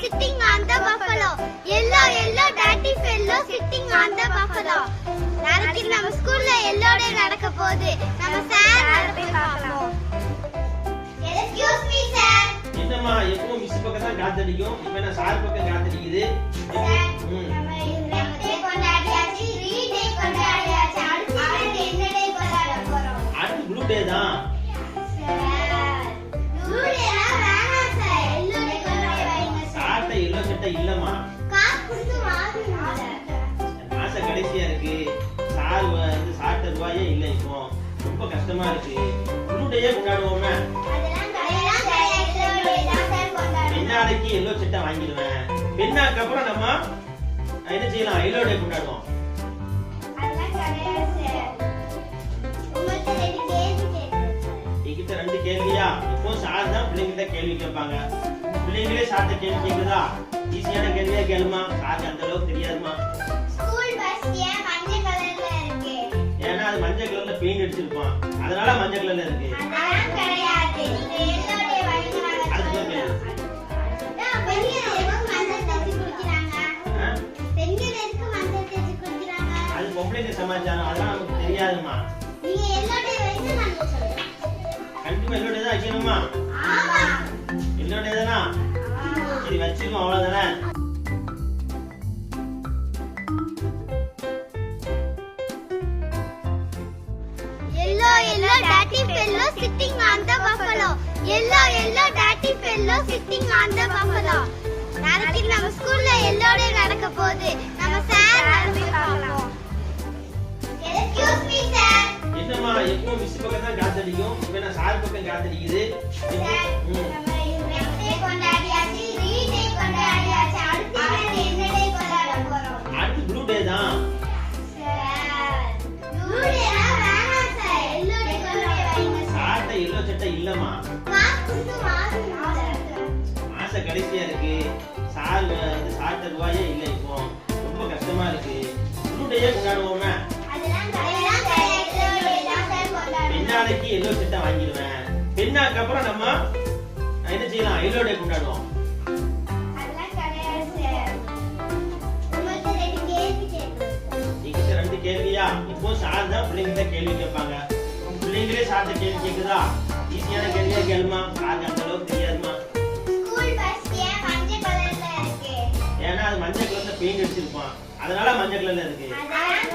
sitting on the buffalo. Yellow, yellow, dirty fellow sitting on the buffalo. நாளைக்கு நம்ம ஸ்கூல்ல yellow day நடக்க போகுது. நம்ம சார் போய் பார்க்கலாம். Excuse me sir. என்னம்மா எப்பவும் மிஸ் பக்கம் தான் காத்தடிக்கும். இப்போ என்ன சார் பக்கம் காத்தடிக்குது? நம்ம டே கொண்டாடியாச்சு, ரீட் டே கொண்டாடியாச்சு. அடுத்து என்ன டே கொண்டாட போறோம்? அடுத்து ப்ளூ டே தான். ப்ளூ டேனா வேணாம் சார். yellow day கொண்டாட வைங்க சார். சார்ட்ட yellow சட்டை இல்லம்மா. காசு கொடுத்து வாங்குங்க. மாச கடைசியா இருக்கு. சார் வந்து சார்ட்ட ரூபாயே இல்ல இப்போ. ரொம்ப கஷ்டமா இருக்கு. ப்ளூ டேயே கொண்டாடுவோமே. அதெல்லாம் கிடையாது. yellow day தான் சார் கொண்டாடுவோம். பெண்ணாடைக்கு yellow சட்டை வாங்கிடுவேன். பெண்ணாக்கு அப்புறம் நம்ம என்ன செய்யலாம்? yellow டே கொண்டாடுவோம். அதெல்லாம் கிடையாது சார். உங்களுக்கு ரெண்டு கேள்வி கேட்கிறேன் சார். என்கிட்ட 2 கேள்வியா? இப்போ சார் தான் பிள்ளைங்கிட்ட கேள்வி கேட்பாங்க. பிள்ளைங்களே சார்ட்ட கேள்வி கேக்குதா? ஈஸியான கேள்வியா கேளுமா. சாருக்கு அந்த அளவுக்கு தெரியாதுமா. ஸ்கூல் பஸ் ஏன் மஞ்சள் கலர்ல இருக்கு? ஏன்னா அது மஞ்சள் கலர்ல பெயிண்ட் அடிச்சிருப்பான். அதனால மஞ்சள் கலர்ல இருக்கு. அதெல்லாம் கிடையாது. நீங்க yellow day வைங்கறாங்க. அடுத்து கேளு. பெண்கள் எதுக்கு மஞ்சள் தேய்ச்சி குளிக்கறாங்க? பெண்கள் எதுக்கு மஞ்சள் தேய்ச்சி குளிக்கறாங்க? அது பொம்பளைங்க சமாச்சாரம். அதெல்லாம் நமக்கு தெரியாதுமா. நீங்க yellow day வைங்க நான் சொல்றேன். கண்டிப்பா yellow day தான் வைக்கணுமா? ஆமா. yellow day தானா? சரி வச்சுக்கோ அவ்வளவுதானே. Yellow, yellow, dirty fellow sitting on the buffalo. Yellow, yellow, dirty fellow sitting on the buffalo. நாளைக்கு நம்ம ஸ்கூல்ல yellow day நடக்க போகுது. நம்ம சார் போய் பார்க்கலாம். Excuse me sir. என்னம்மா எப்பவும் மிஸ் பக்கம் தான் காத்தடிக்கும். இப்போ என்ன சார் பக்கம் காத்தடிக்குது? நம்ம டே கொண்டாடியாச்சு, ரீட் டே கொண்டாடியாச்சு. அடுத்து என்ன டே கொண்டாட போறோம்? அடுத்து ப்ளூ டே தான். சார் ப்ளூ டேனா வேணாம் சார். yellow day கொண்டாட வைங்க சார். சார்ட்ட yellow சட்டை இல்லம்மா. காசு கொடுத்து வாங்குங்க சார். மாச கடைசியா இருக்கு. சார் வந்து சார்ட்ட ரூபாயே இல்ல இப்போ. ரொம்ப கஷ்டமா இருக்கு. ப்ளூ டேயே கொண்டாடுவோமே. அதெல்லாம் கிடையாது. yellow day தான் சார் கொண்டாடுவோம். பெண்ணாடைக்கு yellow சட்டை வாங்கிடுவேன். பெண்ணாக்கு அப்புறம் நம்ம என்ன செய்யலாம்? yellow டே கொண்டாடுவோம். அதெல்லாம் கிடையாது சார். உங்களுக்கு ரெண்டு கேள்வி கேட்கிறேன் சார். என்கிட்ட 2 கேள்வியா? இப்போ சார் தான் பிள்ளைங்கிட்ட கேள்வி கேட்பாங்க. பிள்ளைங்களே சார்ட்ட கேள்வி கேக்குதா? ஈஸியான கேள்வியா கேளுமா. சாருக்கு அந்த அளவுக்கு தெரியாதுமா. ஸ்கூல் பஸ் ஏன் மஞ்சள் கலர்ல இருக்கு? ஏன்னா அது மஞ்சள் கலர்ல பெயிண்ட் அடிச்சிருப்பான். அதனால மஞ்சள் கலர்ல இருக்கு. அதெல்லாம்